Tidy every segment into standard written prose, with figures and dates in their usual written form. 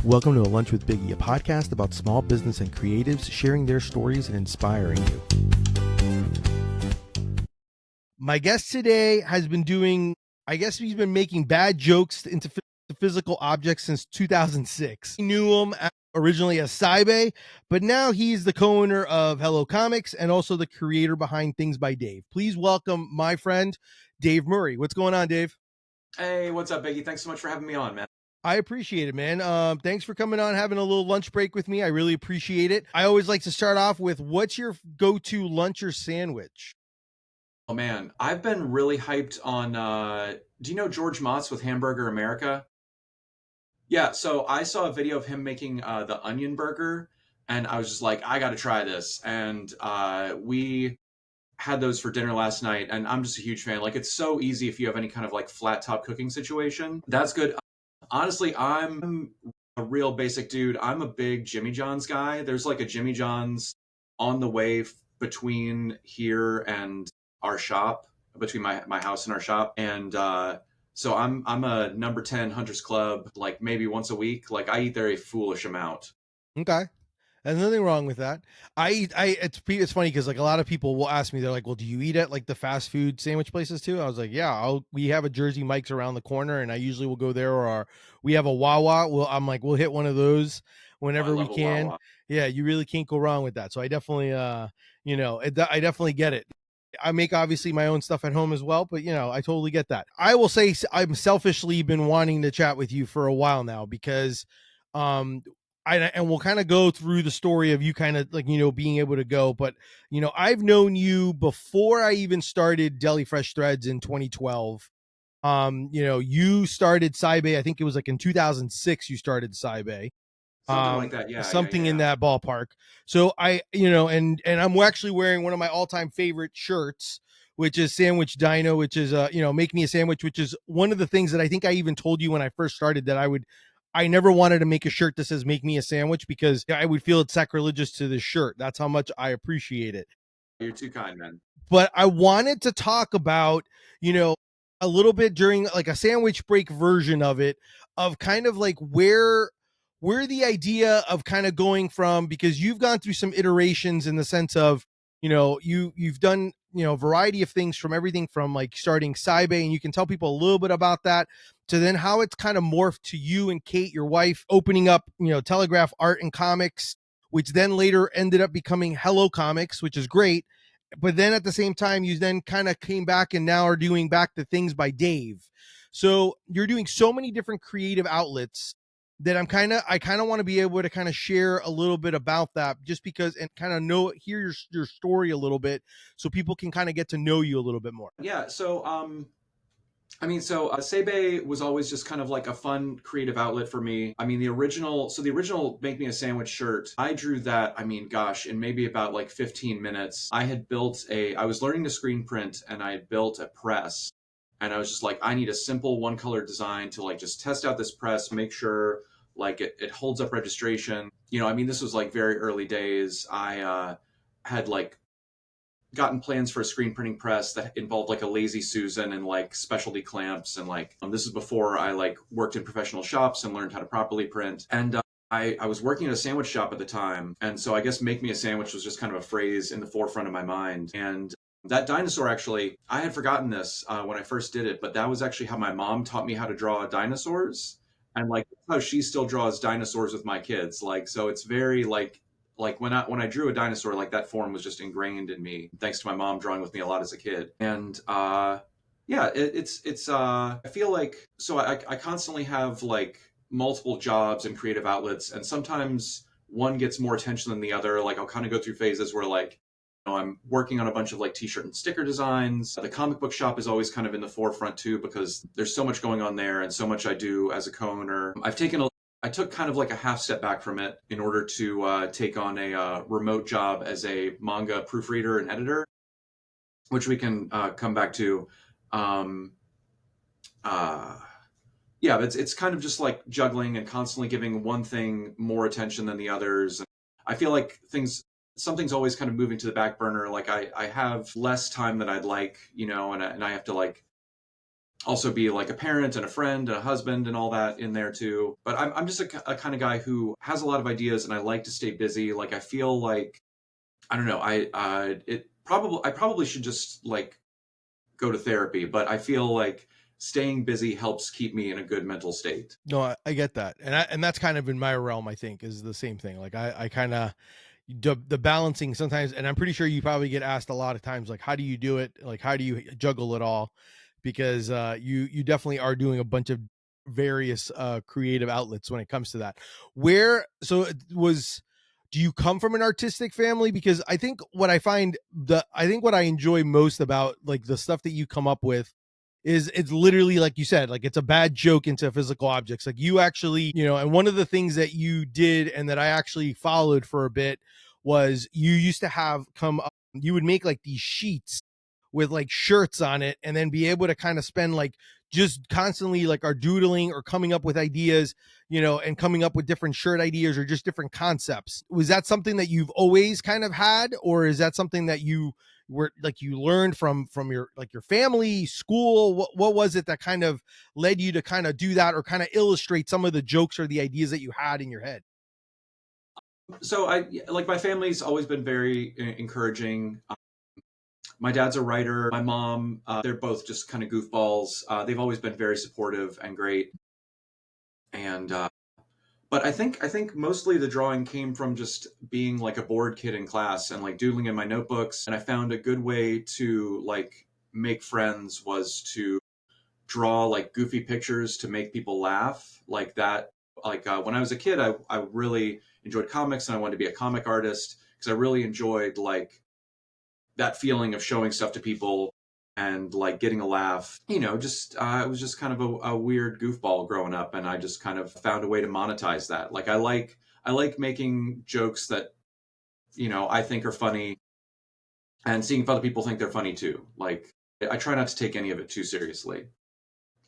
Welcome to A Lunch with Biggie, a podcast about small business and creatives sharing their stories and inspiring you. My guest today has been he's been making bad jokes into physical objects since 2006. I knew him originally as Seibei, but now he's the co-owner of Hello Comics and also the creator behind Things by Dave. Please welcome my friend, Dave Murray. What's going on, Dave? Hey, what's up, Biggie? Thanks so much for having me on, man. I appreciate it, man. Thanks for coming on, having a little lunch break with me. I really appreciate it. I always like to start off with, what's your go-to lunch or sandwich? Oh, man. I've been really hyped on, do you know George Motz with Hamburger America? Yeah, so I saw a video of him making the onion burger, and I was just like, I got to try this. And we had those for dinner last night, and I'm just a huge fan. Like, it's so easy if you have any kind of like flat top cooking situation. That's good. Honestly, I'm a real basic dude. I'm a big Jimmy John's guy. There's like a Jimmy John's on the way between here and our shop, between my house and our shop. And so I'm a number 10 Hunters Club, like maybe once a week. Like I eat there a foolish amount. Okay. There's nothing wrong with that. It's funny because like a lot of people will ask me, they're like, well, do you eat at like the fast food sandwich places too? I was like, yeah, we have a Jersey Mike's around the corner and I usually will go there, or we have a Wawa. We'll hit one of those whenever we can. Yeah, you really can't go wrong with that. So I definitely, I definitely get it. I make obviously my own stuff at home as well, but I totally get that. I will say I'm selfishly been wanting to chat with you for a while now because, and we'll kind of go through the story of you kind of like, being able to go. But, I've known you before I even started Deli Fresh Threads in 2012. You started Seibei. I think it was like in 2006 you started Seibei. Something like that. Yeah. Something in that ballpark. So and I'm actually wearing one of my all-time favorite shirts, which is Sandwich Dino, which is, make me a sandwich, which is one of the things that I think I even told you when I first started that I never wanted to make a shirt that says make me a sandwich because I would feel it's sacrilegious to this shirt. That's how much I appreciate it. You're too kind, man. But I wanted to talk about, a little bit during like a sandwich break version of it, of kind of like where the idea of kind of going from, because you've gone through some iterations in the sense of, you've done, a variety of things, from everything from like starting Seibei, and you can tell people a little bit about that, to then how it's kind of morphed to you and Kate, your wife, opening up, Telegraph Art and Comics, which then later ended up becoming Hello Comics, which is great. But then at the same time, you then kind of came back and now are doing back the Things by Dave. So you're doing so many different creative outlets that I kind of want to be able to kind of share a little bit about that, just because, and kind of hear your story a little bit, so people can kind of get to know you a little bit more. Yeah. So, Seibei was always just kind of like a fun creative outlet for me. I mean, the original Make Me a Sandwich shirt, I drew that, I mean, gosh, in maybe about like 15 minutes. I was learning to screen print, and I had built a press, and I was just like, I need a simple one color design to like just test out this press, make sure like it holds up registration. I mean, this was like very early days. I had like gotten plans for a screen printing press that involved like a Lazy Susan and like specialty clamps, and like this is before I like worked in professional shops and learned how to properly print. And I was working at a sandwich shop at the time, and so I guess make me a sandwich was just kind of a phrase in the forefront of my mind. And that dinosaur, actually, I had forgotten this when I first did it, but that was actually how my mom taught me how to draw dinosaurs, and like how she still draws dinosaurs with my kids. Like, so it's very like when I drew a dinosaur, like that form was just ingrained in me, thanks to my mom drawing with me a lot as a kid. And yeah, it's I feel like, so I constantly have like multiple jobs and creative outlets, and sometimes one gets more attention than the other. Like I'll kind of go through phases where like, I'm working on a bunch of like t-shirt and sticker designs. The comic book shop is always kind of in the forefront too, because there's so much going on there and so much I do as a co-owner. I took kind of like a half step back from it in order to take on a remote job as a manga proofreader and editor, which we can come back to. Yeah, it's kind of just like juggling and constantly giving one thing more attention than the others. I feel like something's always kind of moving to the back burner. Like I have less time than I'd like, and I have to like also be like a parent and a friend and a husband and all that in there too. But I'm just a kind of guy who has a lot of ideas and I like to stay busy. Like I feel like, I don't know, I probably should just like go to therapy, but I feel like staying busy helps keep me in a good mental state. No, I get that, and that's kind of in my realm. I think is the same thing. Like I kind of the balancing sometimes, and I'm pretty sure you probably get asked a lot of times, like, how do you do it? Like, how do you juggle it all? Because you definitely are doing a bunch of various creative outlets when it comes to that. Where so it was. Do you come from an artistic family? Because I think what I find I think what I enjoy most about like the stuff that you come up with is it's literally like you said, like it's a bad joke into physical objects. Like you actually, and one of the things that you did and that I actually followed for a bit was you used to have come up, you would make like these sheets with like shirts on it and then be able to kind of spend like just constantly like are doodling or coming up with ideas, and coming up with different shirt ideas or just different concepts. Was that something that you've always kind of had, or is that something that you were like you learned from your like your family, school? What was it that kind of led you to kind of do that or kind of illustrate some of the jokes or the ideas that you had in your head? So I like my family's always been very encouraging. My dad's a writer. My mom, they're both just kind of goofballs. They've always been very supportive and great. And but I think mostly the drawing came from just being like a bored kid in class and like doodling in my notebooks. And I found a good way to like make friends was to draw like goofy pictures to make people laugh like that. Like when I was a kid, I really enjoyed comics and I wanted to be a comic artist because I really enjoyed like that feeling of showing stuff to people and like getting a laugh. Just it was just kind of a weird goofball growing up, and I just kind of found a way to monetize that. Like I like making jokes that I think are funny, and seeing if other people think they're funny too. Like I try not to take any of it too seriously.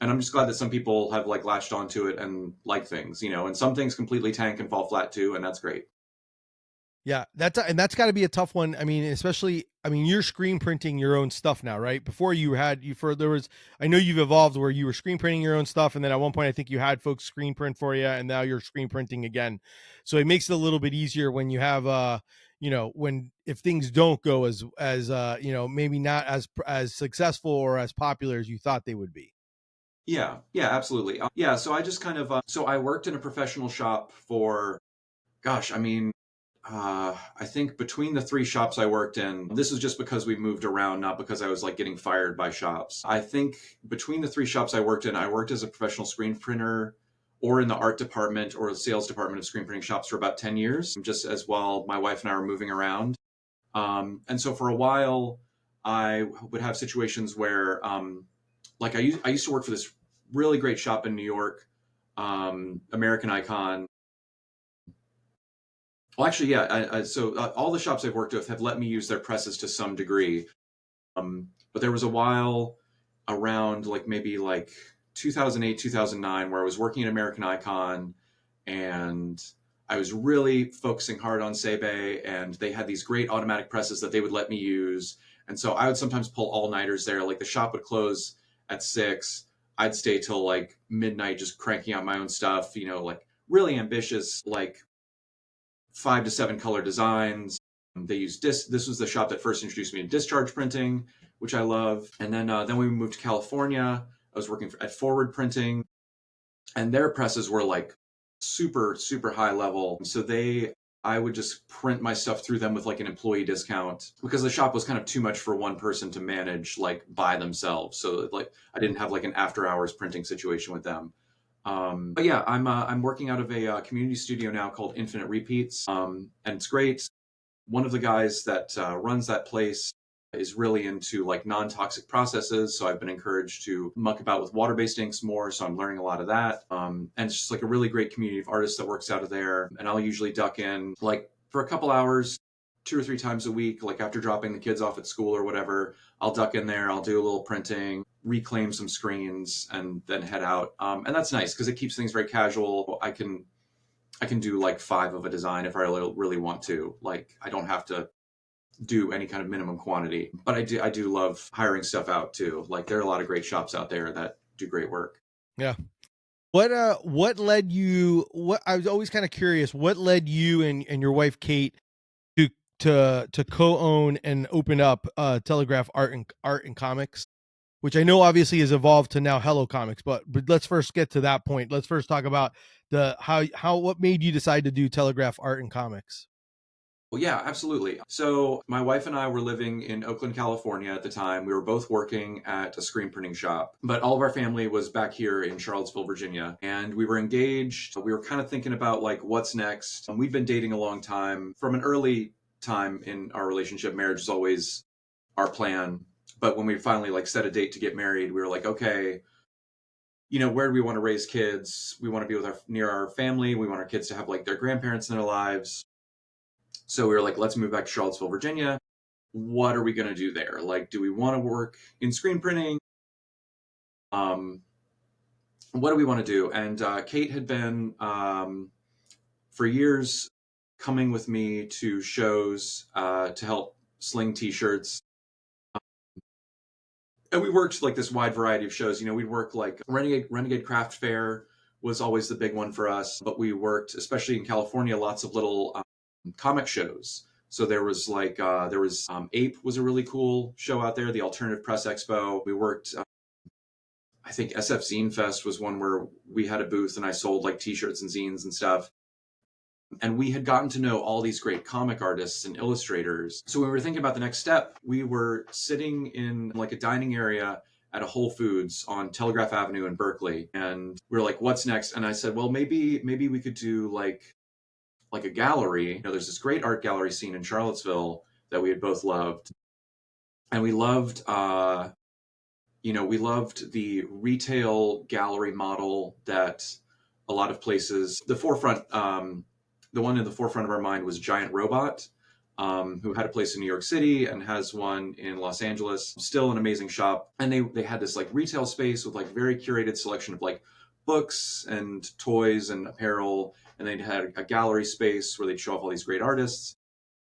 And I'm just glad that some people have like latched onto it and like things, and some things completely tank and fall flat too, and that's great. Yeah, that's got to be a tough one. I mean, especially, I mean, you're screen printing your own stuff now, right? Before you had you for there was, I know you've evolved where you were screen printing your own stuff, and then at one point I think you had folks screen print for you, and now you're screen printing again. So it makes it a little bit easier when you have, when if things don't go as maybe not as successful or as popular as you thought they would be. Yeah, yeah, absolutely. Yeah, so I just kind of so I worked in a professional shop for, gosh, I mean, I think between the three shops I worked in, this is just because we moved around, not because I was like getting fired by shops. I think between the three shops I worked in, I worked as a professional screen printer or in the art department or the sales department of screen printing shops for about 10 years, just as while my wife and I were moving around. And so for a while, I would have situations where, like I used to work for this really great shop in New York, American Icon. Well, actually, yeah. All the shops I've worked with have let me use their presses to some degree. But there was a while around like maybe like 2008, 2009, where I was working at American Icon and I was really focusing hard on Seibei, and they had these great automatic presses that they would let me use. And so I would sometimes pull all nighters there. Like the shop would close at 6. I'd stay till like midnight just cranking out my own stuff, like really ambitious, like 5 to 7 color designs. They use This was the shop that first introduced me to discharge printing, which I love. And then we moved to California. I was working at Forward Printing, and their presses were like super super high level. So I would just print my stuff through them with like an employee discount because the shop was kind of too much for one person to manage like by themselves. So like I didn't have like an after hours printing situation with them. But yeah, I'm working out of a community studio now called Infinite Repeats, and it's great. One of the guys that runs that place is really into like non-toxic processes, so I've been encouraged to muck about with water-based inks more. So I'm learning a lot of that, and it's just like a really great community of artists that works out of there. And I'll usually duck in like for a couple hours, 2 or 3 times a week, like after dropping the kids off at school or whatever. I'll duck in there, I'll do a little printing, reclaim some screens, and then head out. And that's nice because it keeps things very casual. I can do like 5 of a design if I really want to. Like I don't have to do any kind of minimum quantity. But I do love hiring stuff out too. Like there are a lot of great shops out there that do great work. Yeah. What led you, what I was always kind of curious, what led you and your wife Kate to to co-own and open up Telegraph Art and Comics, which I know obviously has evolved to now Hello Comics, but let's first get to that point. Let's first talk about the how what made you decide to do Telegraph Art and Comics. Well, yeah, absolutely. So my wife and I were living in Oakland, California at the time. We were both working at a screen printing shop, but all of our family was back here in Charlottesville, Virginia, and we were engaged. We were kind of thinking about like what's next. And we've been dating a long time. From an early time in our relationship, marriage was always our plan. But when we finally like set a date to get married, we were like, okay, where do we want to raise kids? We want to be with near our family. We want our kids to have like their grandparents in their lives. So we were like, let's move back to Charlottesville, Virginia. What are we going to do there? Like, do we want to work in screen printing? Um, what do we want to do? And Kate had been for years coming with me to shows to help sling T-shirts, and we worked like this wide variety of shows. We'd work like Renegade Craft Fair was always the big one for us, but we worked, especially in California, lots of little comic shows. So there was Ape was a really cool show out there, the Alternative Press Expo. We worked, I think SF Zine Fest was one where we had a booth and I sold like T-shirts and zines and stuff. And we had gotten to know all these great comic artists and illustrators. So when we were thinking about the next step, we were sitting in like a dining area at a Whole Foods on Telegraph Avenue in Berkeley, and we were like, "What's next?" And I said, "Well, maybe we could do like a gallery. There's this great art gallery scene in Charlottesville that we had both loved, and we loved the retail gallery model that a lot of places. The one in the forefront of our mind was Giant Robot, who had a place in New York City and has one in Los Angeles. Still an amazing shop, and they had this like retail space with like very curated selection of like books and toys and apparel, and they'd had a gallery space where they'd show off all these great artists.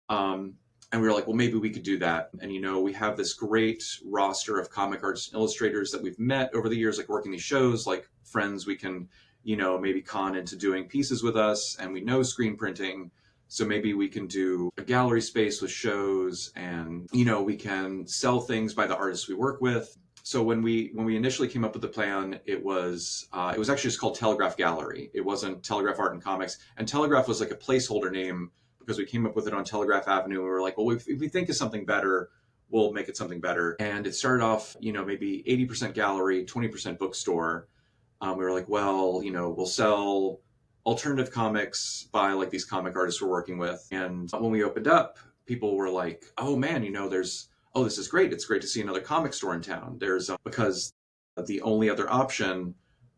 Um, and we were like, well, maybe we could do that. And we have this great roster of comic artists and illustrators that we've met over the years, like working these shows, like friends we can, maybe con into doing pieces with us, and we know screen printing. So maybe we can do a gallery space with shows, and we can sell things by the artists we work with. So when we initially came up with the plan, it was actually just called Telegraph Gallery. It wasn't Telegraph Art and Comics, and Telegraph was like a placeholder name because we came up with it on Telegraph Avenue. We were like, well, if we think of something better, we'll make it something better. And it started off, maybe 80% gallery, 20% bookstore. We were like, well, we'll sell alternative comics by like these comic artists we're working with. And when we opened up, people were like, oh man, this is great. It's great to see another comic store in town. Because the only other option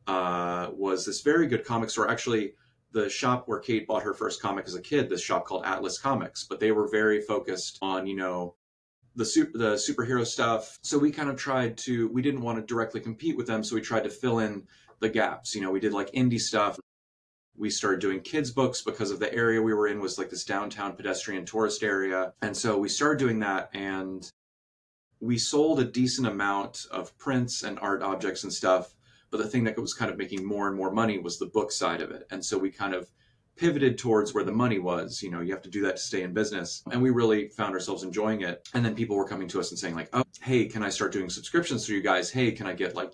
was this very good comic store. Actually, the shop where Kate bought her first comic as a kid, this shop called Atlas Comics, but they were very focused on, the superhero stuff. So we kind of we didn't want to directly compete with them. So we tried to fill in the gaps. We did like indie stuff. We started doing kids books because of the area we were in was like this downtown pedestrian tourist area. And so we started doing that, and we sold a decent amount of prints and art objects and stuff. But the thing that was kind of making more and more money was the book side of it. And so we kind of pivoted towards where the money was. You have to do that to stay in business. And we really found ourselves enjoying it. And then people were coming to us and saying like, oh, hey, can I start doing subscriptions through you guys? Hey, can I get like,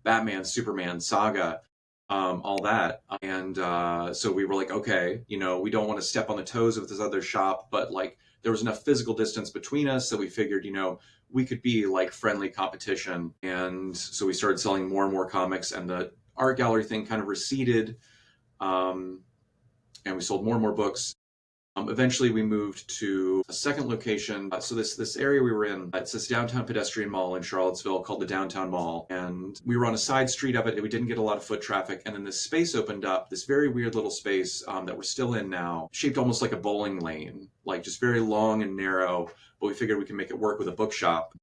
Batman, Superman, Saga, all that. And so we were like, okay, we don't want to step on the toes of this other shop, but like there was enough physical distance between us that we figured, we could be like friendly competition. And so we started selling more and more comics, and the art gallery thing kind of receded. And we sold more and more books. Eventually, we moved to a second location. So this area we were in, it's this downtown pedestrian mall in Charlottesville called the Downtown Mall, and we were on a side street of it, and we didn't get a lot of foot traffic. And then this space opened up, this very weird little space that we're still in now, shaped almost like a bowling lane, like just very long and narrow. But we figured we could make it work with a bookshop.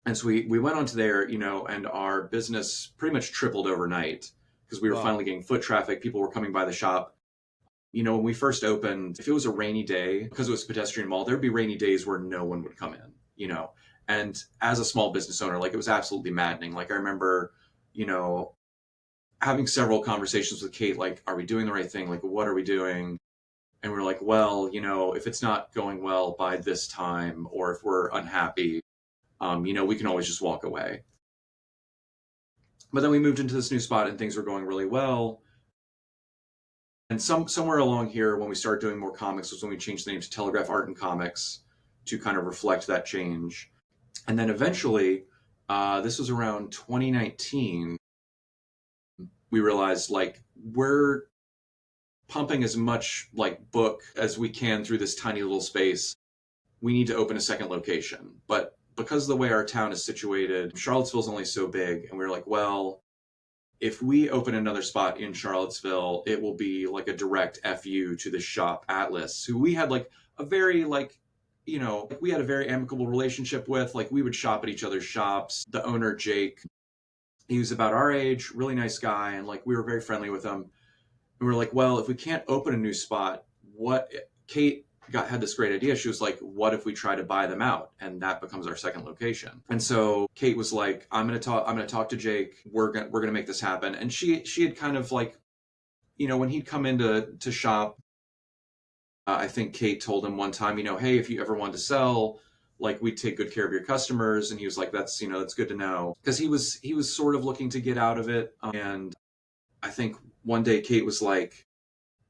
And so we went onto there, and our business pretty much tripled overnight because we were Wow. finally getting foot traffic. People were coming by the shop. When we first opened, if it was a rainy day, because it was a pedestrian mall, there'd be rainy days where no one would come in. And as a small business owner, like it was absolutely maddening. Like I remember, you know, having several conversations with Kate, like, are we doing the right thing? Like, what are we doing? And we're like, well, if it's not going well by this time, or if we're unhappy, we can always just walk away. But then we moved into this new spot and things were going really well. And somewhere along here, when we started doing more comics, was when we changed the name to Telegraph Art and Comics to kind of reflect that change. And then eventually, this was around 2019, we realized like we're pumping as much like book as we can through this tiny little space. We need to open a second location. But because of the way our town is situated, Charlottesville's only so big. And we were like, well, if we open another spot in Charlottesville, it will be like a direct FU to the shop Atlas, who we had like a very we had a very amicable relationship with. Like we would shop at each other's shops. The owner, Jake, he was about our age, really nice guy, and like we were very friendly with him. And we were like, well, if we can't open a new spot, what Kate had this great idea. She was like, what if we try to buy them out? And that becomes our second location. And so Kate was like, I'm gonna talk to Jake. We're gonna make this happen. And she had kind of like, when he'd come in to shop, I think Kate told him one time, hey, if you ever want to sell, like we'd take good care of your customers. And he was like, that's good to know. Because he was sort of looking to get out of it. And I think one day Kate was like,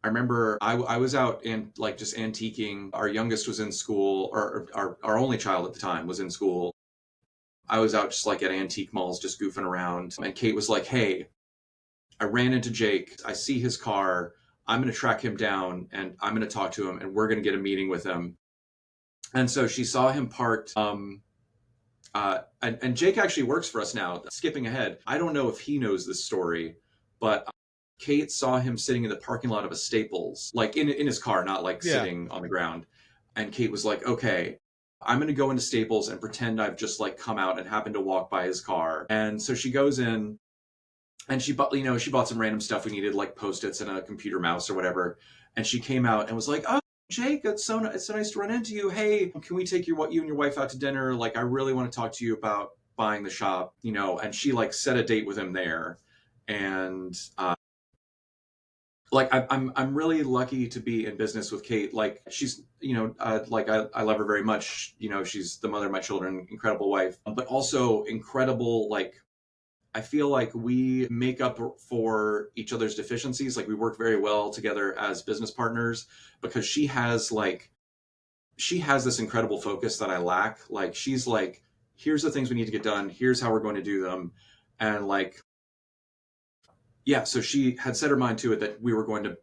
I remember I was out and like just antiquing. Our youngest was in school, or our only child at the time was in school. I was out just like at antique malls, just goofing around. And Kate was like, hey, I ran into Jake. I see his car. I'm going to track him down and I'm going to talk to him and we're going to get a meeting with him. And so she saw him parked. And Jake actually works for us now. Skipping ahead, I don't know if he knows this story, but Kate saw him sitting in the parking lot of a Staples, like in his car, not like Yeah. sitting on the ground. And Kate was like, okay, I'm going to go into Staples and pretend I've just like come out and happened to walk by his car. And so she goes in and she bought some random stuff we needed, like Post-its and a computer mouse or whatever. And she came out and was like, oh, Jake, it's so nice to run into you. Hey, can we take you and your wife out to dinner? Like, I really want to talk to you about buying the shop, and she like set a date with him there. And like I'm really lucky to be in business with Kate. Like she's like I love her very much. She's the mother of my children, incredible wife, but also incredible. Like I feel like we make up for each other's deficiencies. Like we work very well together as business partners because she has this incredible focus that I lack. Like she's like, here's the things we need to get done. Here's how we're going to do them. And like, yeah, so she had set her mind to it that we were going to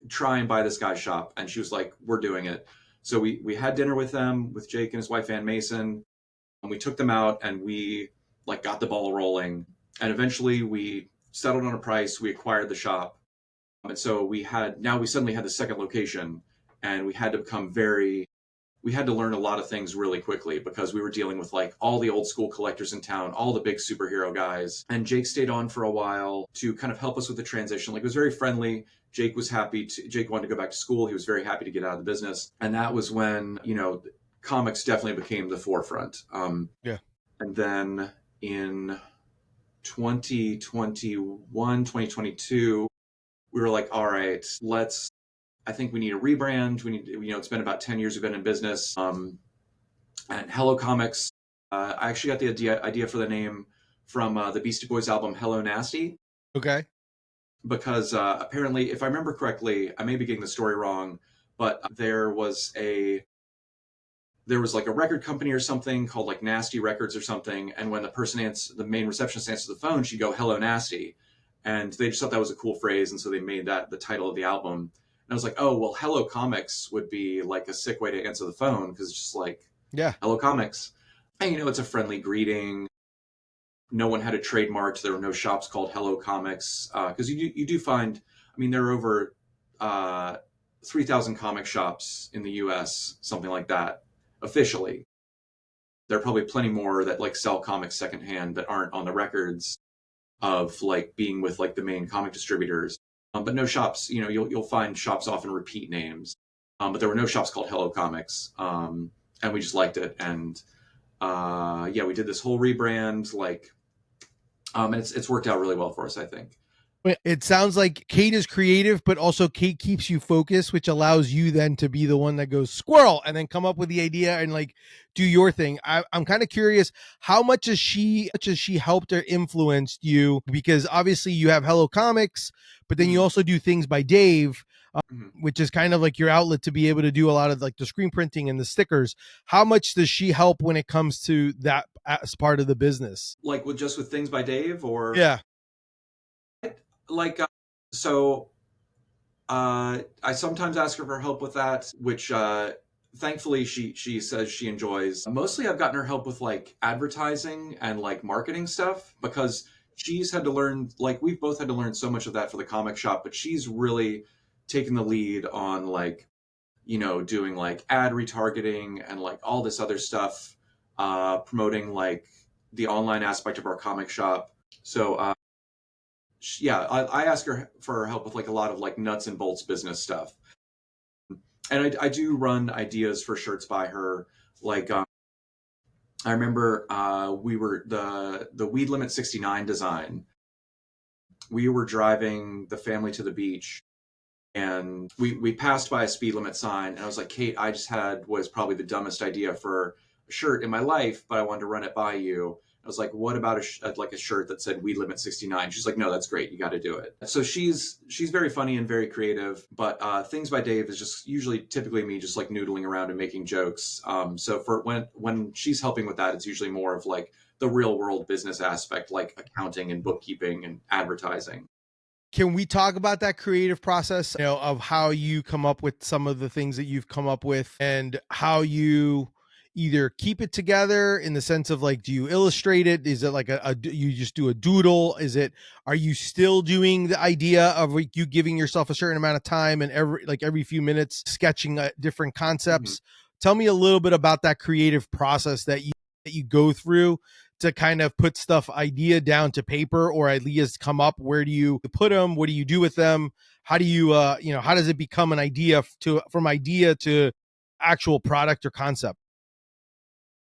try and buy this guy's shop. And she was like, we're doing it. So we had dinner with them, with Jake and his wife, Ann Mason, and we took them out and we like got the ball rolling. And eventually we settled on a price. We acquired the shop. And so we suddenly had the second location and we had to learn a lot of things really quickly because we were dealing with like all the old school collectors in town, all the big superhero guys. And Jake stayed on for a while to kind of help us with the transition. Like it was very friendly. Jake wanted to go back to school. He was very happy to get out of the business. And that was when, comics definitely became the forefront. Yeah. And then in 2021, 2022, we were like, all right, I think we need a rebrand. We need, it's been about 10 years we've been in business. And Hello Comics, I actually got the idea for the name from the Beastie Boys album Hello Nasty. Okay. Because apparently, if I remember correctly, I may be getting the story wrong, but there was like a record company or something called like Nasty Records or something. And when the main receptionist answers the phone, she'd go, Hello Nasty. And they just thought that was a cool phrase. And so they made that the title of the album. And I was like, oh, well, Hello Comics would be like a sick way to answer the phone because it's just like, Yeah. Hello Comics. And, it's a friendly greeting. No one had a trademark. There were no shops called Hello Comics. Because you do find, I mean, there are over 3,000 comic shops in the US, something like that, officially. There are probably plenty more that like sell comics secondhand that aren't on the records of like being with like the main comic distributors. But no shops, you'll find shops often repeat names. But there were no shops called Hello Comics, and we just liked it. And yeah, we did this whole rebrand, and it's worked out really well for us, I think. It sounds like Kate is creative, but also Kate keeps you focused, which allows you then to be the one that goes squirrel and then come up with the idea and like do your thing. I'm kind of curious, how much has she helped or influenced you? Because obviously you have Hello Comics, but then you Mhm. also do Things by Dave, Mhm. which is kind of like your outlet to be able to do a lot of like the screen printing and the stickers. How much does she help when it comes to that as part of the business? Like with Things by Dave, or Yeah. like so I sometimes ask her for help with that, which thankfully she says she enjoys. Mostly I've gotten her help with like advertising and like marketing stuff, because she's had to learn, like we've both had to learn so much of that for the comic shop, but she's really taken the lead on like, doing like ad retargeting and like all this other stuff, promoting like the online aspect of our comic shop. So yeah, I ask her for help with like a lot of like nuts and bolts business stuff, and I do run ideas for shirts by her. Like I remember we were the Weed Limit 69 design. We were driving the family to the beach, and we passed by a speed limit sign, and I was like, Kate, I just had was probably the dumbest idea for a shirt in my life, but I wanted to run it by you. I was like, what about like a shirt that said "We Limit 69"? She's like, no, that's great, you got to do it. So she's very funny and very creative, but Things by Dave is just usually typically me just like noodling around and making jokes. So for when she's helping with that, it's usually more of like the real world business aspect, like accounting and bookkeeping and advertising. Can we talk about that creative process, of how you come up with some of the things that you've come up with and how you either keep it together in the sense of like, do you illustrate it? Is it like you just do a doodle? Are you still doing the idea of like you giving yourself a certain amount of time and every few minutes sketching different Mhm. concepts? Tell me a little bit about that creative process that you go through to kind of put stuff idea down to paper, or ideas come up. Where do you put them? What do you do with them? How do you how does it become an idea to from idea to actual product or concept?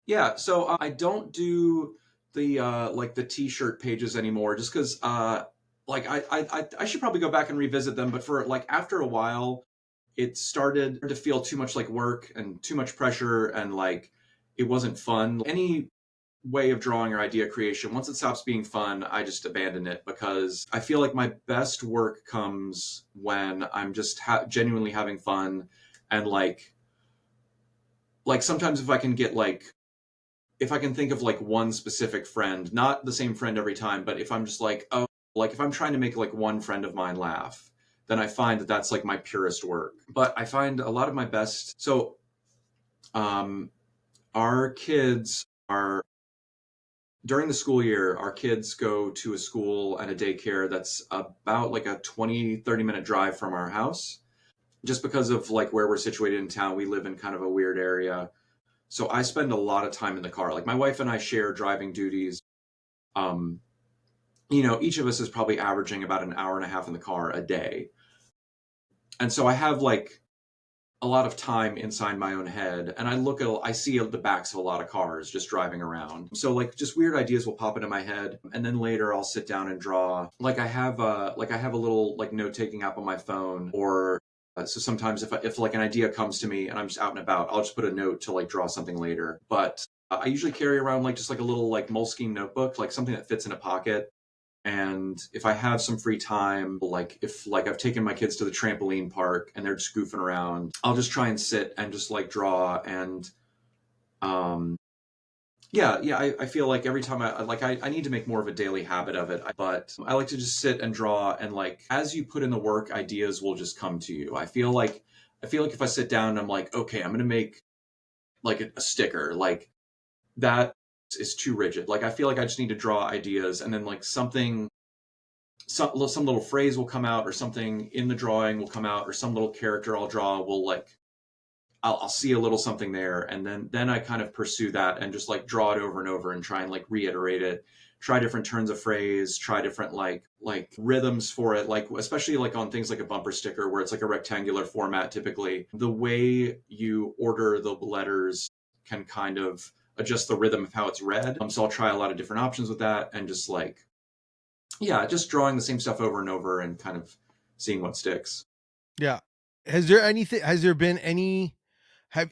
Yeah, so I don't do the like the t-shirt pages anymore, just because like I should probably go back and revisit them, but for like after a while it started to feel too much like work and too much pressure, and like it wasn't fun. Any way of drawing or idea creation, once it stops being fun, I just abandon it, because I feel like my best work comes when I'm just genuinely having fun, and like sometimes if I can get like if I can think of like one specific friend, not the same friend every time, but if I'm just like, oh, like if I'm trying to make like one friend of mine laugh, then I find that that's like my purest work. But I find a lot of my best. So, um, our kids are during the school year, our kids go to a school and a daycare that's about like a 20-30 minute drive from our house. Just because of like where we're situated in town, we live in kind of a weird area. So I spend a lot of time in the car. Like my wife and I share driving duties. Um, each of us is probably averaging about an hour and a half in the car a day. And so I have like a lot of time inside my own head, and I see the backs of a lot of cars just driving around. So like just weird ideas will pop into my head, and then later I'll sit down and draw. Like I have a little like note-taking app on my phone, or so sometimes if like an idea comes to me and I'm just out and about, I'll just put a note to like draw something later. But I usually carry around like just like a little like Moleskine notebook, like something that fits in a pocket. And if I have some free time, like if like I've taken my kids to the trampoline park and they're just goofing around, I'll just try and sit and just like draw. And um yeah, I feel like every time I need to make more of a daily habit of it, but I like to just sit and draw, and like as you put in the work, ideas will just come to you. I feel like if I sit down and I'm like, okay, I'm gonna make like a sticker, like that is too rigid. Like I feel like I just need to draw ideas, and then like some little phrase will come out, or something in the drawing will come out, or some little character I'll draw will like I'll see a little something there, and then I kind of pursue that and just like draw it over and over and try and like reiterate it, try different turns of phrase, try different like rhythms for it, like especially like on things like a bumper sticker where it's like a rectangular format typically. The way you order the letters can kind of adjust the rhythm of how it's read. So I'll try a lot of different options with that and just like, yeah, just drawing the same stuff over and over and kind of seeing what sticks. Yeah. Has there been any, have,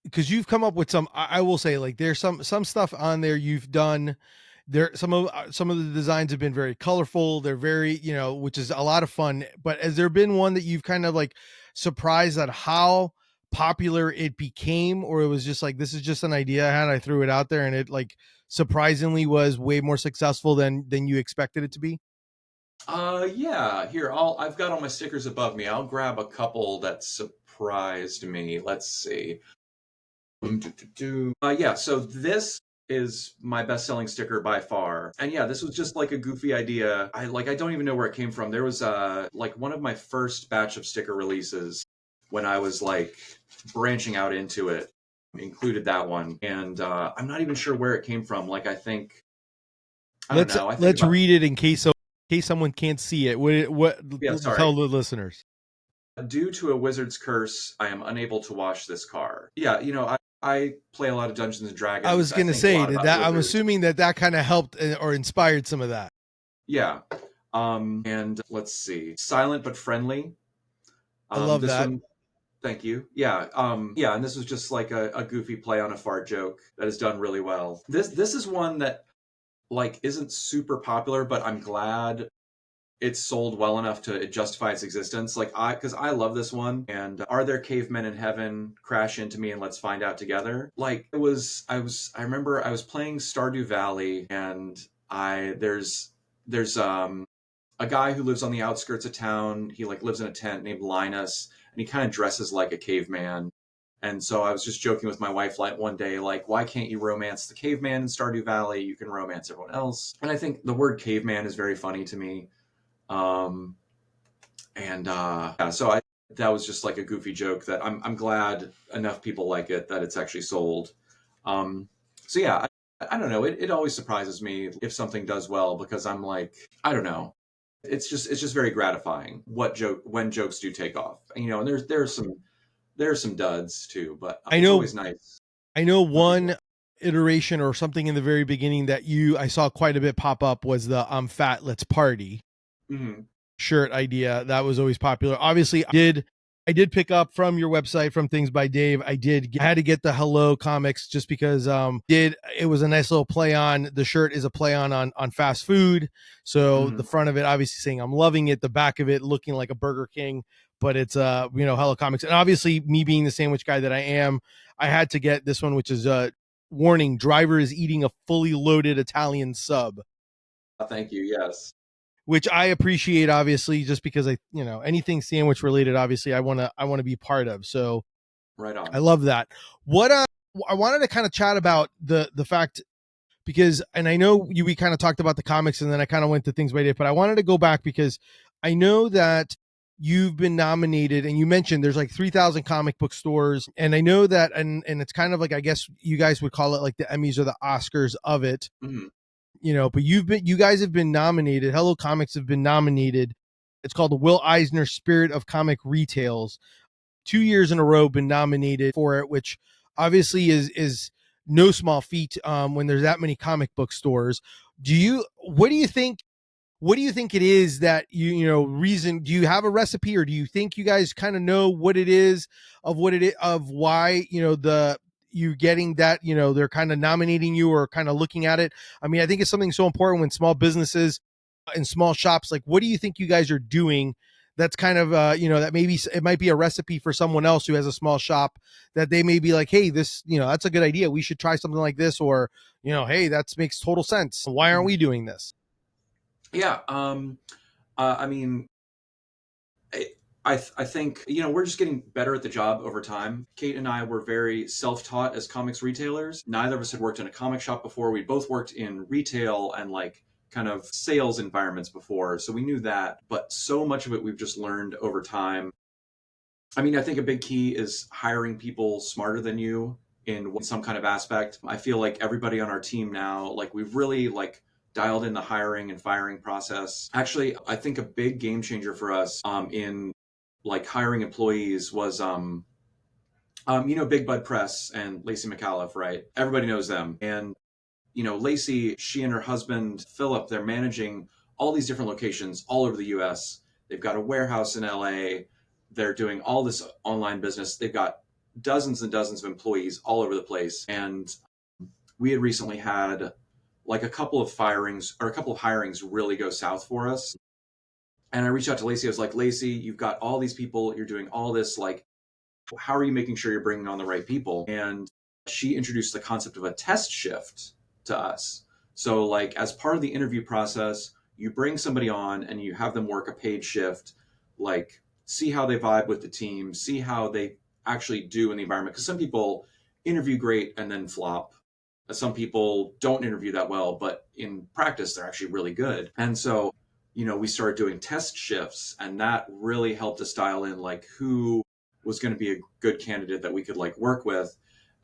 because you've come up with some, I will say, like, there's some stuff on there you've done there. Some of the designs have been very colorful. They're very, which is a lot of fun. But has there been one that you've kind of like surprised at how popular it became, or it was just like, this is just an idea I had, I threw it out there, and it like surprisingly was way more successful than you expected it to be? Yeah, here, I've got all my stickers above me. I'll grab a couple that surprised me. Let's see. Yeah, so this is my best-selling sticker by far. And yeah, this was just like a goofy idea. I don't even know where it came from. There was like one of my first batch of sticker releases when I was like branching out into it included that one. And I'm not even sure where it came from. Like I don't know. I think Let's about read it in case someone can't see it. What yeah, tell sorry. the listeners. Due to a wizard's curse, I am unable to wash this car. Yeah, I play a lot of Dungeons and I Dragons. was I gonna think a say lot that, about I'm wizards. assuming that kind of helped or inspired some of that. Yeah. And let's see. Silent but friendly. I love This that. one, thank you. Yeah. Yeah, and this was just like a goofy play on a fart joke that is done really well. This is one that like isn't super popular, but I'm glad it's sold well enough to justify its existence. Like because I love this one. And are there cavemen in heaven? Crash into me and let's find out together. Like I remember I was playing Stardew Valley, and there's a guy who lives on the outskirts of town. He like lives in a tent named Linus, and he kind of dresses like a caveman. And so I was just joking with my wife like one day, like, why can't you romance the caveman in Stardew Valley? You can romance everyone else. And I think the word caveman is very funny to me. Um, and yeah, so I that was just like a goofy joke that I'm glad enough people like it that it's actually sold. Um, so yeah, I don't know. It always surprises me if something does well because I'm like, I don't know. It's just very gratifying when jokes do take off. And there's some duds too, but I it's know always nice I know when people. one iteration or something in the very beginning that I saw quite a bit pop up was the "I'm fat, let's party" Mhm. shirt idea. That was always popular. Obviously, I did pick up from your website, from Things by Dave. I had to get the Hello comics just because did it was a nice little play on, the shirt is a play on fast food. So the Mhm. front of it obviously saying I'm loving it, the back of it looking like a Burger King, but it's Hello Comics. And obviously me being the sandwich guy that I am, I had to get this one, which is warning, driver is eating a fully loaded Italian sub, Thank you. Yes. which I appreciate, obviously, just because anything sandwich related, obviously I want to be part of. So Right I on. love that. What I wanted to kind of chat about the fact, because, and I know we kind of talked about the comics and then I kind of went to Things by Dave, but I wanted to go back because I know that you've been nominated, and you mentioned there's like 3,000 comic book stores, and I know that, and it's kind of like, I guess you guys would call it like the Emmys or the Oscars of it, Mhm. but you guys have been nominated. Hello Comics have been nominated. It's called the Will Eisner Spirit of Comic Retails. 2 years in a row been nominated for it, which obviously is no small feat when there's that many comic book stores. What do you think it is that reason, do you have a recipe, or do you think you guys kind of know what it is, of why the you getting that, they're kind of nominating you or kind of looking at it? I mean, I think it's something so important when small businesses and small shops, like, what do you think you guys are doing that's kind of that maybe it might be a recipe for someone else who has a small shop, that they may be like, hey, this, that's a good idea, we should try something like this, or hey, that makes total sense, why aren't we Mhm. doing this? Yeah. I mean, I, I think we're just getting better at the job over time. Kate and I were very self-taught as comics retailers. Neither of us had worked in a comic shop before. We both worked in retail and like kind of sales environments before, so we knew that. But so much of it we've just learned over time. I mean, I think a big key is hiring people smarter than you in some kind of aspect. I feel like everybody on our team now, like we've really like dialed in the hiring and firing process. Actually, I think a big game changer for us in like hiring employees was Big Bud Press and Lacey McAuliffe, right? Everybody knows them. And Lacey, she and her husband Philip, they're managing all these different locations all over the US. They've got a warehouse in LA. They're doing all this online business. They've got dozens and dozens of employees all over the place. And we had recently had like a couple of firings or a couple of hirings really go south for us. And I reached out to Lacey. I was like, Lacey, you've got all these people. You're doing all this. Like, how are you making sure you're bringing on the right people? And she introduced the concept of a test shift to us. So, like, as part of the interview process, you bring somebody on and you have them work a paid shift, like, see how they vibe with the team, see how they actually do in the environment. Because some people interview great and then flop. Some people don't interview that well, but in practice, they're actually really good. And so, we started doing test shifts, and that really helped us dial in like who was going to be a good candidate that we could like work with.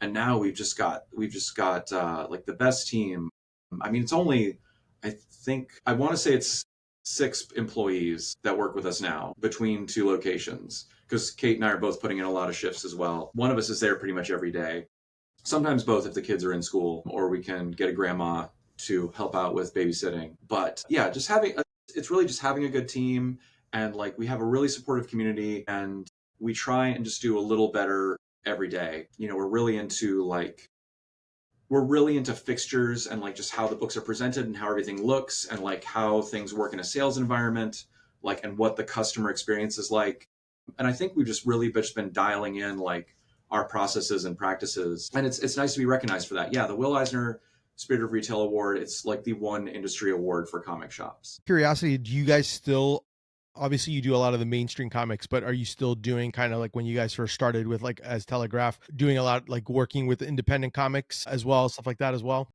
And now we've just got like the best team. I mean, it's only, I think I want to say it's 6 employees that work with us now between 2 locations, because Kate and I are both putting in a lot of shifts as well. One of us is there pretty much every day, sometimes both if the kids are in school, or we can get a grandma to help out with babysitting. But yeah, it's really just having a good team, and like we have a really supportive community, and we try and just do a little better every day. We're really into fixtures and like just how the books are presented and how everything looks and like how things work in a sales environment, like, and what the customer experience is like. And I think we've just really just been dialing in like our processes and practices. And it's nice to be recognized for that. Yeah, the Will Eisner Spirit of Retail Award, it's like the one industry award for comic shops. Curiosity, do you guys still, obviously you do a lot of the mainstream comics, but are you still doing kind of like when you guys first started with like as Telegraph, doing a lot like working with independent comics as well, stuff like that as well?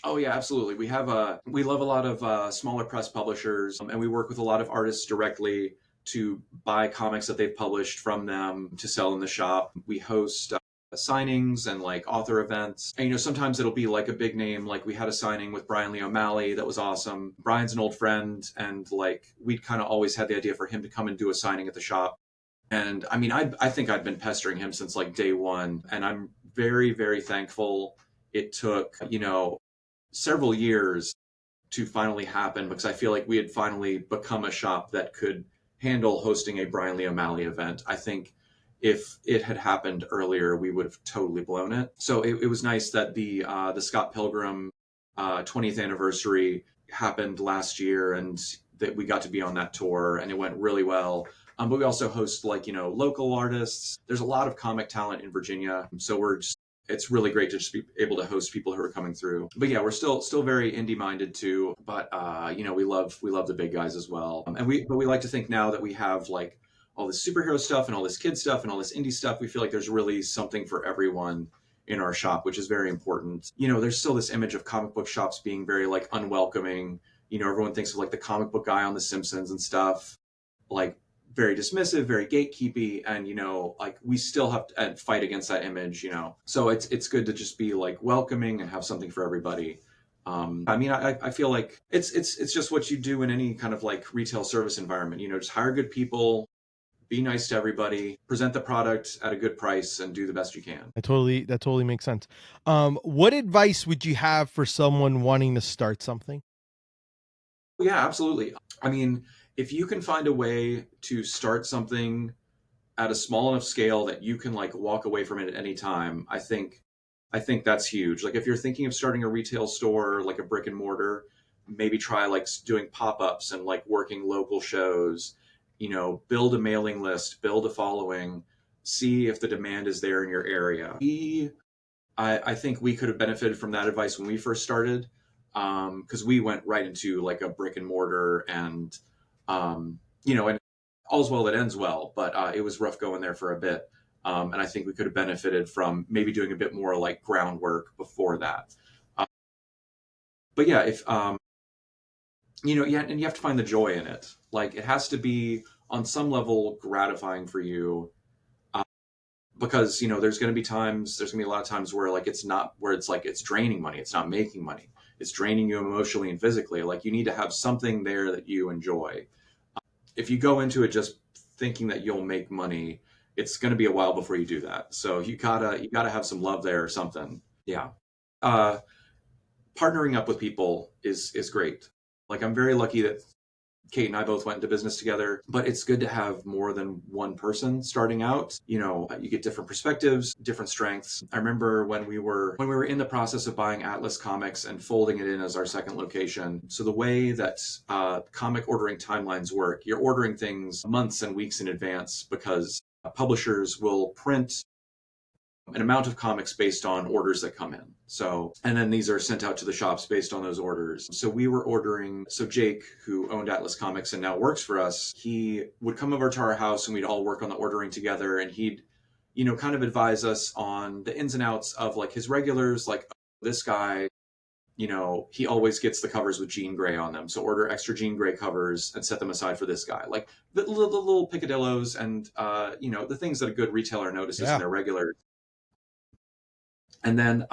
Oh yeah, absolutely. We love a lot of smaller press publishers, and we work with a lot of artists directly to buy comics that they've published from them to sell in the shop. We host signings and like author events. And sometimes it'll be like a big name. Like we had a signing with Brian Lee O'Malley that was awesome. Brian's an old friend, and like we'd kind of always had the idea for him to come and do a signing at the shop. And I mean, I think I'd been pestering him since like day one, and I'm very, very thankful it took, several years to finally happen, because I feel like we had finally become a shop that could handle hosting a Brian Lee O'Malley event. I think if it had happened earlier, we would have totally blown it. So it was nice that the Scott Pilgrim 20th anniversary happened last year, and that we got to be on that tour, and it went really well. But we also host like local artists. There's a lot of comic talent in Virginia, so it's really great to just be able to host people who are coming through. But yeah, we're still very indie minded too. But we love the big guys as well. But we like to think now that we have like all this superhero stuff and all this kid stuff and all this indie stuff. We feel like there's really something for everyone in our shop, which is very important. There's still this image of comic book shops being very like unwelcoming. Everyone thinks of like the comic book guy on The Simpsons and stuff, like very dismissive, very gatekeepy, and like we still have to fight against that image. So it's good to just be like welcoming and have something for everybody. I mean, I feel like it's just what you do in any kind of like retail service environment. Just hire good people, be nice to everybody, present the product at a good price, and do the best you can. That totally makes sense. What advice would you have for someone wanting to start something? Yeah, absolutely. I mean, if you can find a way to start something at a small enough scale that you can like walk away from it at any time, I think that's huge. Like if you're thinking of starting a retail store, like a brick and mortar, maybe try like doing pop-ups and like working local shows, build a mailing list, build a following, see if the demand is there in your area. I think we could have benefited from that advice when we first started, because we went right into like a brick and mortar, and all's well that ends well, but it was rough going there for a bit. And I think we could have benefited from maybe doing a bit more like groundwork before that. Uh, but yeah, if yeah, and you have to find the joy in it. Like it has to be on some level gratifying for you, because there's going to be a lot of times where like it's not, where it's like it's draining money, it's not making money. it's draining you emotionally and physically. Like, you need to have something there that you enjoy. If you go into it just thinking that you'll make money, it's going to be a while before you do that. So you gotta have some love there or something. Yeah. Uh, Partnering up with people is great. Like, I'm very lucky that Kate and I both went into business together, but it's good to have more than one person starting out. You know, you get different perspectives, different strengths. I remember when we were in the process of buying Atlas Comics and folding it in as our second location. So the way that comic ordering timelines work, you're ordering things months and weeks in advance because publishers will print an amount of comics based on orders that come in. So, and then these are sent out to the shops based on those orders. So we were ordering, so Jake, who owned Atlas Comics and now works for us, he would come over to our house and we'd all work on the ordering together, and he'd, kind of advise us on the ins and outs of like his regulars, like, oh, this guy, he always gets the covers with Jean Grey on them. So order extra Jean Grey covers and set them aside for this guy. Like the little picadillos and, the things that a good retailer notices in Yeah. their regular. And then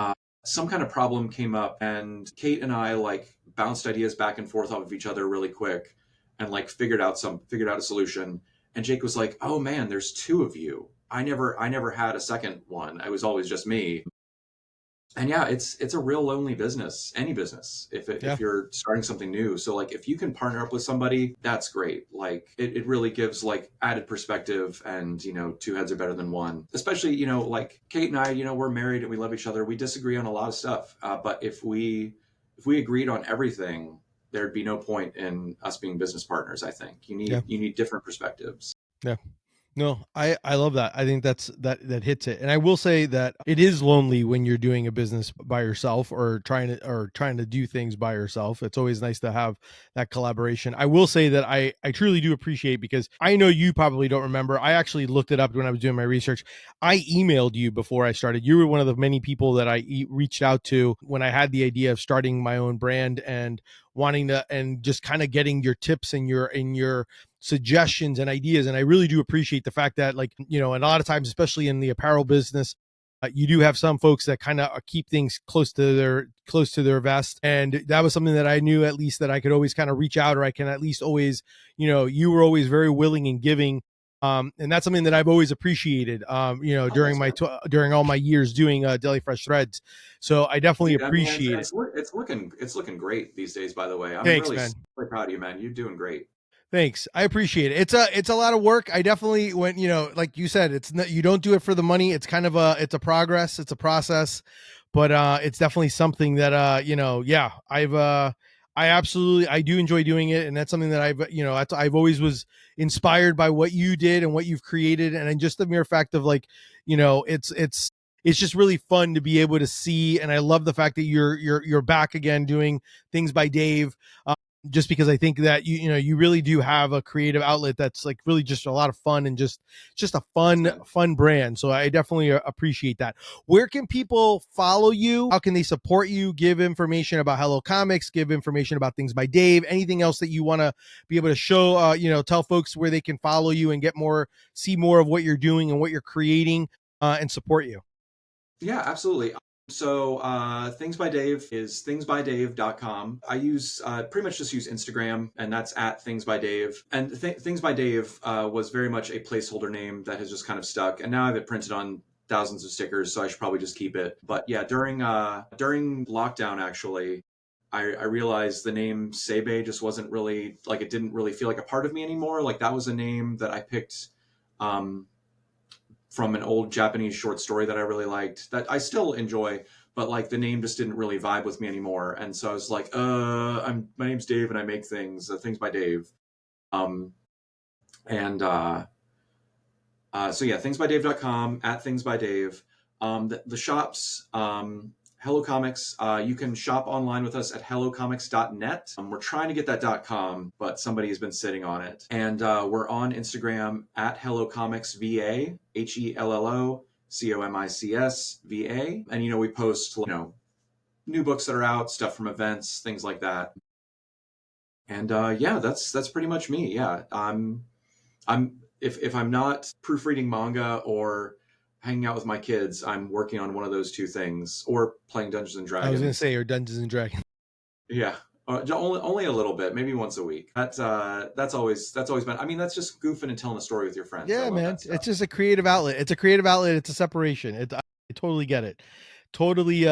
some kind of problem came up, and Kate and I like bounced ideas back and forth off of each other really quick, and like figured out a solution. And Jake was like, "Oh man, there's two of you. I never had a second one. It was always just me." And yeah, it's a real lonely business, any business, Yeah. if you're starting something new. So like, if you can partner up with somebody, that's great. Like, it really gives like added perspective, and two heads are better than one. Especially, like Kate and I, we're married and we love each other. We disagree on a lot of stuff, but if we agreed on everything, there'd be no point in us being business partners. I think you Yeah. need you need different perspectives. Yeah. No, I love that. I think that hits it. And I will say that it is lonely when you're doing a business by yourself or trying to do things by yourself. It's always nice to have that collaboration. I will say that I truly do appreciate, because I know you probably don't remember. I actually looked it up when I was doing my research. I emailed you before I started. You were one of the many people that I reached out to when I had the idea of starting my own brand and wanting to, and just kind of getting your tips and your suggestions and ideas. And I really do appreciate the fact that, like, and a lot of times, especially in the apparel business, you do have some folks that kind of keep things close to their vest. And that was something that I knew, at least, that I could always kind of reach out, or I can at least always, you were always very willing and giving. And that's something that I've always appreciated, Oh, during thanks, my man. during all my years doing Deli Fresh Threads. So I definitely Dude, I mean, it's appreciate it. it's, it's looking great these days. By the way, I'm Thanks, really, man. really proud of you, man. You're doing great. Thanks. I appreciate it. It's a lot of work. I definitely, when, like you said, it's not, you don't do it for the money. It's kind of it's a progress, it's a process, but it's definitely something that yeah, I do enjoy doing it, and that's something that I've always was inspired by what you did and what you've created, and then just the mere fact of, like, it's just really fun to be able to see. And I love the fact that you're back again doing things by Dave, just because I think that you really do have a creative outlet that's like really just a lot of fun, and just a Thanks, fun man. brand. So I definitely appreciate that. Where can people follow you? How can they support you? Give information about Hello Comics, give information about Things by Dave, anything else that you want to be able to show, tell folks where they can follow you and see more of what you're doing and what you're creating, and support you. Yeah, absolutely. So, Things by Dave is thingsbydave.com. I pretty much just use Instagram, and that's at Things by Dave. And Things by Dave was very much a placeholder name that has just kind of stuck. And now I have it printed on thousands of stickers, so I should probably just keep it. But yeah, during lockdown, actually, I realized the name Seibei just wasn't really, like, it didn't really feel like a part of me anymore. Like, that was a name that I picked. Um, from an old Japanese short story that I really liked, that I still enjoy, but like the name just didn't really vibe with me anymore. And so I was like, my name's Dave and I make things by Dave. Um, and So yeah, thingsbydave.com, at thingsbydave. The shops, Hello Comics, you can shop online with us at hellocomics.net. We're trying to get that .com, but somebody has been sitting on it. And we're on Instagram at Hello Comics VA, HELLOCOMICS VA. And we post new books that are out, stuff from events, things like that. And yeah, that's pretty much me. Yeah, I'm if I'm not proofreading manga or hanging out with my kids, I'm working on one of those two things, or playing Dungeons and I was going to Dragons. say, or Dungeons and Dragons. Yeah. Only a little bit, maybe once a week. That's always been. I mean, that's just goofing and telling a story with your friends. I Yeah, love man. that stuff. It's just a creative outlet. It's a creative outlet. It's a separation. I totally get it. Totally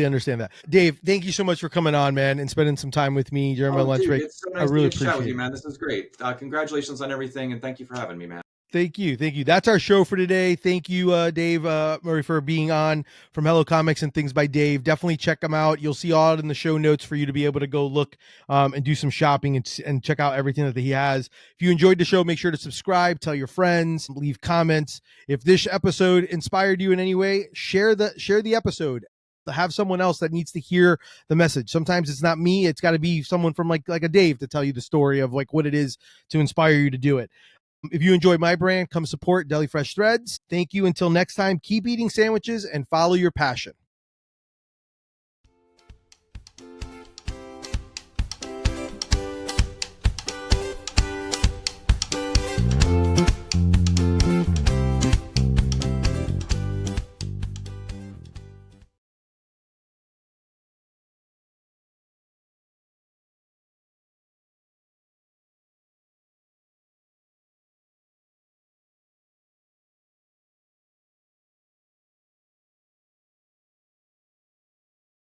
understand that. Dave, thank you so much for coming on, man, and spending some time with me during my Oh, lunch dude, break. it's so I nice to really get to chat with appreciate you, it. man. This is great. Congratulations on everything, and thank you for having me, man. Thank you. Thank you. That's our show for today. Thank you, Dave Murray, for being on from Hello Comics and Things by Dave. Definitely check them out. You'll see all in the show notes for you to be able to go look and do some shopping and check out everything that he has. If you enjoyed the show, make sure to subscribe, tell your friends, leave comments. If this episode inspired you in any way, share the episode. Have someone else that needs to hear the message. Sometimes it's not me. It's got to be someone from like a Dave to tell you the story of like what it is to inspire you to do it. If you enjoy my brand, come support Deli Fresh Threads. Thank you. Until next time, keep eating sandwiches and follow your passion.